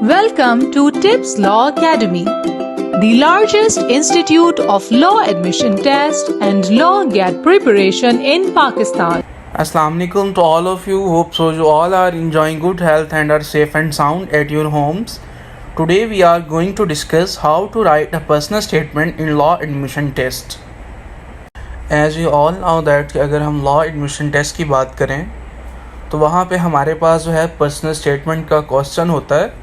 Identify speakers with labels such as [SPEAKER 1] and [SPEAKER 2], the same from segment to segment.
[SPEAKER 1] Welcome to Tips Law Academy, the largest institute of law admission test and law GAT preparation in Pakistan.
[SPEAKER 2] Assalamu alaikum to all of you. Hope so you all are enjoying good health and are safe and sound at your homes. Today we are going to discuss how to write a personal statement in law admission test. As you all know that कि अगर हम law admission test की बात करें तो वहाँ पे हमारे पास जो है पर्सनल स्टेटमेंट का क्वेश्चन होता है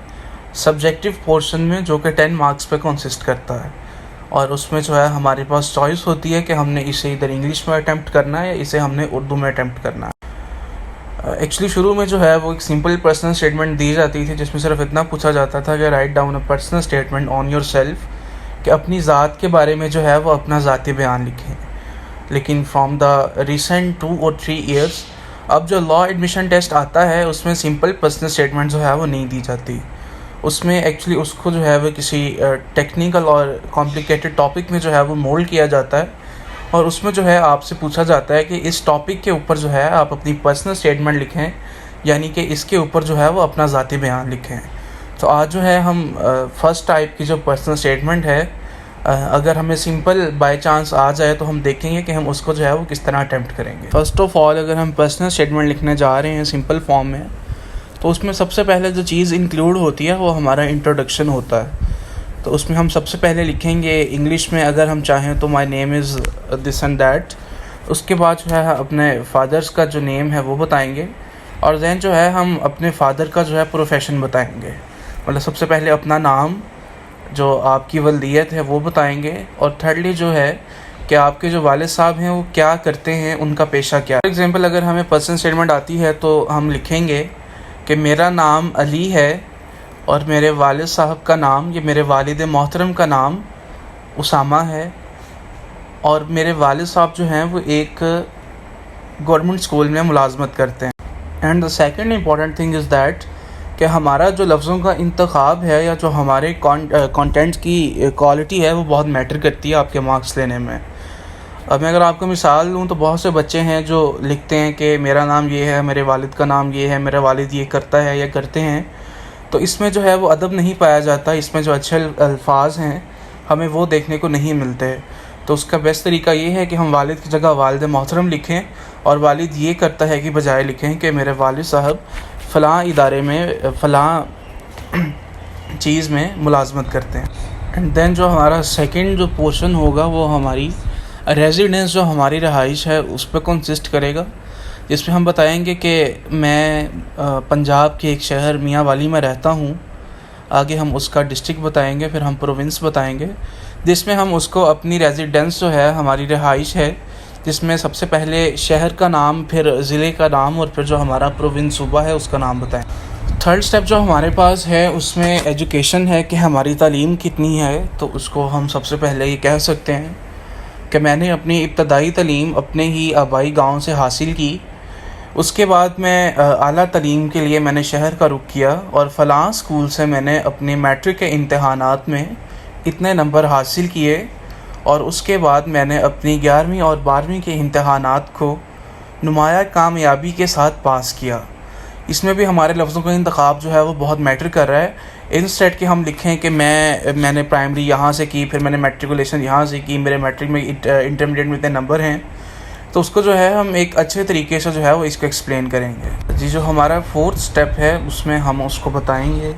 [SPEAKER 2] सब्जेक्टिव पोर्शन में, जो कि 10 मार्क्स पे कंसिस्ट करता है। और उसमें जो है हमारे पास चॉइस होती है कि हमने इसे इधर इंग्लिश में अटैम्प्ट करना है या इसे हमने उर्दू में अटैम्प्ट करना है। एक्चुअली शुरू में जो है वो एक सिंपल पर्सनल स्टेटमेंट दी जाती थी जिसमें सिर्फ इतना पूछा जाता था कि write down a personal statement on your self, कि अपनी ज़ात के बारे में जो है वो अपना ज़ाती बयान लिखें। लेकिन from the recent 2 or 3 years अब जो लॉ एडमिशन टेस्ट आता है उसमें सिंपल पर्सनल स्टेटमेंट जो है वो नहीं दी जाती। उसमें एक्चुअली उसको जो है वो किसी टेक्निकल और कॉम्प्लिकेटेड टॉपिक में जो है वो मोल्ड किया जाता है और उसमें जो है आपसे पूछा जाता है कि इस टॉपिक के ऊपर जो है आप अपनी पर्सनल स्टेटमेंट लिखें, यानी कि इसके ऊपर जो है वो अपना ज़ाती बयान लिखें। तो आज जो है हम फर्स्ट टाइप की जो पर्सनल स्टेटमेंट है, अगर हमें सिंपल बाय चांस आ जाए तो हम देखेंगे कि हम उसको जो है वो किस तरह अटैम्प्ट करेंगे। फर्स्ट ऑफ ऑल अगर हम पर्सनल स्टेटमेंट लिखने जा रहे हैं सिंपल फॉर्म में, तो उसमें सबसे पहले जो चीज़ इंक्लूड होती है वो हमारा इंट्रोडक्शन होता है। तो उसमें हम सबसे पहले लिखेंगे इंग्लिश में, अगर हम चाहें तो my name is this and that. उसके बाद जो है अपने फादर्स का जो नेम है वो बताएंगे और दैन जो है हम अपने फादर का जो है प्रोफेशन बताएंगे। मतलब सबसे पहले अपना नाम, जो आपकी वल्दियत है वो बताएंगे, और थर्डली जो है कि आपके जो वालिद साहब हैं वो क्या करते हैं, उनका पेशा क्या है। फॉर एग्जांपल अगर हमें पर्सनल स्टेटमेंट आती है तो हम लिखेंगे कि मेरा नाम अली है और मेरे वालिद साहब का नाम, ये मेरे वालिद मोहतरम का नाम उसामा है, और मेरे वालिद साहब जो हैं वो एक गवर्नमेंट स्कूल में मुलाजमत करते हैं। And the second important thing is that कि हमारा जो लफ्ज़ों का इंतखाब है या जो हमारे कंटेंट्स की क्वालिटी है वो बहुत मैटर करती है आपके मार्क्स लेने में। अब मैं अगर आपको मिसाल दूँ तो बहुत से बच्चे हैं जो लिखते हैं कि मेरा नाम ये है, मेरे वालिद का नाम ये है, मेरा वालिद ये करता है या करते हैं। तो इसमें जो है वो अदब नहीं पाया जाता, इसमें जो अच्छे अल्फाज हैं हमें वो देखने को नहीं मिलते। तो उसका बेस्ट तरीका ये है कि हम वालिद की जगह वालिद मोहतरम लिखें और वालिद ये करता है कि बजाय लिखें कि मेरे वालिद साहब फ़लाँ इदारे में फ़लाँ चीज़ में मुलाजमत करते हैं। एंड देन जो हमारा सेकंड जो पोर्शन होगा वो हमारी रेजिडेंस, जो हमारी रहाइश है उस पर कंसिस्ट करेगा, जिसमें हम बताएंगे कि मैं पंजाब के एक शहर मियाँ वाली में रहता हूँ। आगे हम उसका डिस्ट्रिक्ट बताएंगे, फिर हम प्रोविंस बताएंगे, जिसमें हम उसको अपनी रेजिडेंस जो है हमारी रहाइश है, जिसमें सबसे पहले शहर का नाम, फिर ज़िले का नाम और फिर जो हमारा प्रोविंस सूबा है उसका नाम बताएं। थर्ड स्टेप जो हमारे पास है उसमें एजुकेशन है कि हमारी तालीम कितनी है। तो उसको हम सबसे पहले ये कह सकते हैं कि मैंने अपनी इब्तदाई तालीम अपने ही आबाई गांव से हासिल की। उसके बाद मैं आला तालीम के लिए मैंने शहर का रुख किया और फ़लाँ स्कूल से मैंने अपने मैट्रिक के इम्तहानात में इतने नंबर हासिल किए, और उसके बाद मैंने अपनी 11वीं और 12वीं के इम्तहानात को नुमाया कामयाबी के साथ पास किया। इसमें भी हमारे लफ्ज़ों का इंतखाब जो है वो बहुत मैटर कर रहा है। इंस्टेड कि हम लिखें कि मैंने प्राइमरी यहाँ से की, फिर मैंने मैट्रिकुलेशन यहाँ से की, मेरे मैट्रिक में इंटरमीडिएट में इतने नंबर हैं, तो उसको जो है हम एक अच्छे तरीके से जो है वो इसको एक्सप्लेन करेंगे। जी, जो हमारा फोर्थ स्टेप है उसमें हम उसको बताएंगे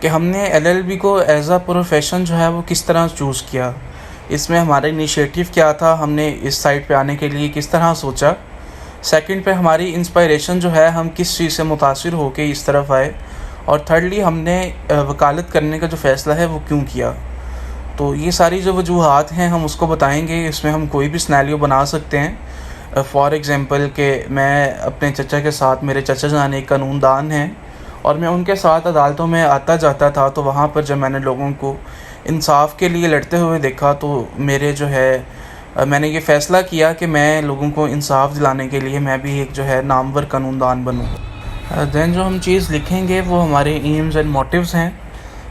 [SPEAKER 2] कि हमने LLB को एज अ प्रोफेशन जो है वो किस तरह चूज़ किया, इसमें हमारा इनिशिएटिव क्या था, हमने इस साइट पे आने के लिए किस तरह सोचा। सेकंड पे हमारी इंस्पायरेशन जो है हम किस चीज़ से मुतासिर होकर इस तरफ आए, और थर्डली हमने वकालत करने का जो फ़ैसला है वो क्यों किया। तो ये सारी जो वजूहात हैं हम उसको बताएंगे। इसमें हम कोई भी सिनेरियो बना सकते हैं। फॉर एग्ज़ाम्पल कि मैं अपने चचा के साथ, मेरे चचा जान एक कानूनदान हैं और मैं उनके साथ अदालतों में आता जाता था, तो वहाँ पर जब मैंने लोगों को इंसाफ के लिए लड़ते हुए देखा तो मेरे जो है मैंने ये फ़ैसला किया कि मैं लोगों को इंसाफ दिलाने के लिए मैं भी एक जो है नामवर कानूनदान बनूँ। दैन जो हम चीज़ लिखेंगे वो हमारे एम्स एंड मोटिव्स हैं,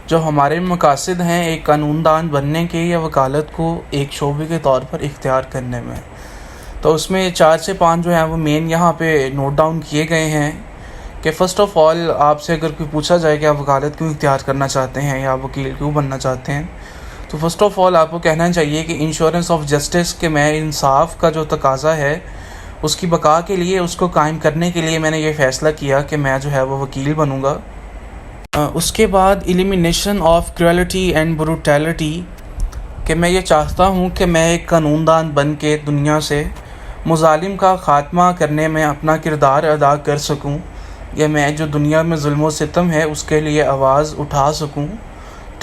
[SPEAKER 2] जो हमारे मकासद हैं एक कानूनदान बनने के या वकालत को एक शोबे के तौर पर इख्तियार करने में। तो उसमें 4 से 5 जो हैं वो मेन यहाँ पे नोट डाउन किए गए हैं कि कि फ़र्स्ट ऑफ़ ऑल आपसे अगर कोई पूछा जाए कि आप वकालत क्यों इख्तियार करना चाहते हैं या वकील क्यों बनना चाहते हैं, तो फ़र्स्ट ऑफ़ ऑल आपको कहना चाहिए कि इंश्योरेंस ऑफ जस्टिस के मैं इंसाफ का जो तकाज़ा है उसकी बका के लिए, उसको कायम करने के लिए मैंने ये फ़ैसला किया कि मैं जो है वो वकील बनूँगा। उसके बाद elimination of cruelty and brutality, कि मैं ये चाहता हूँ कि मैं एक कानूनदान बन के दुनिया से मुजालिम का ख़ात्मा करने में अपना किरदार अदा कर सकूँ, या मैं जो दुनिया में जुल्म व सितम है उसके लिए आवाज़ उठा सकूँ।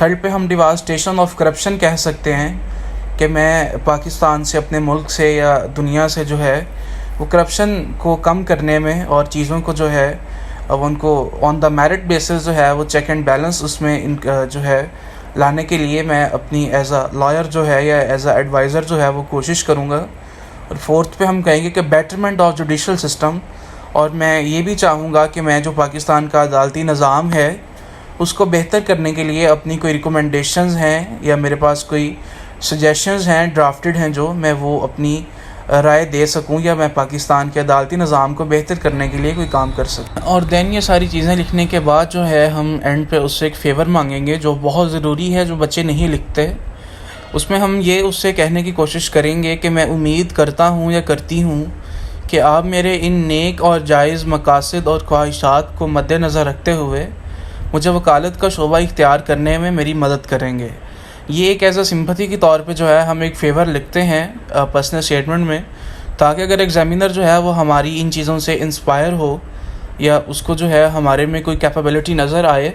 [SPEAKER 2] थर्ड पे हम डिवास्टेशन ऑफ करप्शन कह सकते हैं कि मैं पाकिस्तान से, अपने मुल्क से या दुनिया से जो है वो करप्शन को कम करने में और चीज़ों को जो है अब उनको ऑन द मेरिट बेसिस जो है वो चेक एंड बैलेंस उसमें जो है लाने के लिए मैं अपनी एज अ लॉयर जो है या एज अ एडवाइज़र जो है वो कोशिश करूँगा। और फोर्थ पे हम कहेंगे कि बेटरमेंट ऑफ जुडिशल सिस्टम, और मैं ये भी चाहूँगा कि मैं जो पाकिस्तान का अदालती निज़ाम है उसको बेहतर करने के लिए अपनी कोई रिकमेंडेशंस हैं या मेरे पास कोई सजेशंस हैं ड्राफ्टेड हैं जो मैं वो अपनी राय दे सकूं, या मैं पाकिस्तान के अदालती निज़ाम को बेहतर करने के लिए कोई काम कर सकूं। और दैन ये सारी चीज़ें लिखने के बाद जो है हम एंड पे उससे एक फ़ेवर मांगेंगे जो बहुत ज़रूरी है, जो बच्चे नहीं लिखते। उसमें हम ये उससे कहने की कोशिश करेंगे कि मैं उम्मीद करता हूँ या करती हूँ कि आप मेरे इन नेक और जायज़ मकासद और ख्वाहिशात को मद्देनज़र रखते हुए मुझे वकालत का शोबा इख्तियार करने में मेरी मदद करेंगे। ये एक एज अ सिंपथी के तौर पे जो है हम एक फ़ेवर लिखते हैं पर्सनल स्टेटमेंट में, ताकि अगर एग्ज़ामिनर जो है वो हमारी इन चीज़ों से इंस्पायर हो या उसको जो है हमारे में कोई कैपेबिलिटी नज़र आए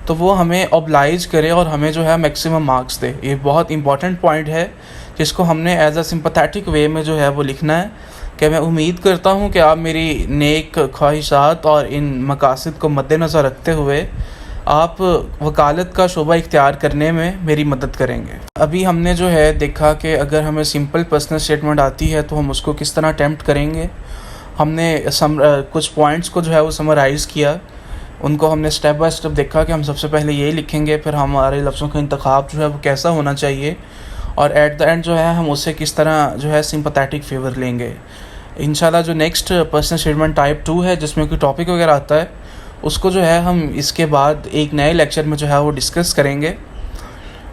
[SPEAKER 2] तो वो हमें ऑब्लाइज करे और हमें जो है मैक्सिमम मार्क्स दे। ये बहुत इंपॉर्टेंट पॉइंट है जिसको हमने एज अ सिंपथेटिक वे में जो है वो लिखना है कि मैं उम्मीद करता हूँ कि आप मेरी नेक ख्वाहिशात और इन मकासद को मद्देनज़र रखते हुए आप वकालत का शोबा इख्तियार करने में मेरी मदद करेंगे। अभी हमने जो है देखा कि अगर हमें सिंपल पर्सनल स्टेटमेंट आती है तो हम उसको किस तरह अटैम्प्ट करेंगे। हमने कुछ पॉइंट्स को जो है वो समराइज़ किया, उनको हमने स्टेप बाय स्टेप देखा कि हम सबसे पहले ये लिखेंगे, फिर हमारे लफ्ज़ों का इंतखाब जो है वो कैसा होना चाहिए, और एट द एंड जो है हम उससे किस तरह जो है सिंपैथेटिक फेवर लेंगे। इंशाल्लाह जो नेक्स्ट पर्सनल स्टेटमेंट टाइप 2 है जिसमें कोई टॉपिक वगैरह आता है उसको जो है हम इसके बाद एक नए लेक्चर में जो है वो डिस्कस करेंगे।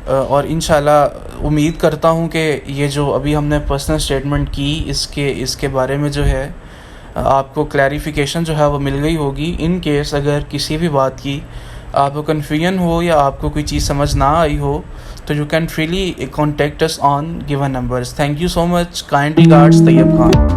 [SPEAKER 2] और इंशाल्लाह उम्मीद करता हूँ कि ये जो अभी हमने पर्सनल स्टेटमेंट की इसके बारे में जो है आपको क्लैरिफिकेशन जो है वो मिल गई होगी। इन केस अगर किसी भी बात की आपको कन्फ्यूजन हो या आपको कोई चीज़ समझ ना आई हो तो you can freely contact us on given numbers. Thank you so much. Kind regards, Tayyab Khan.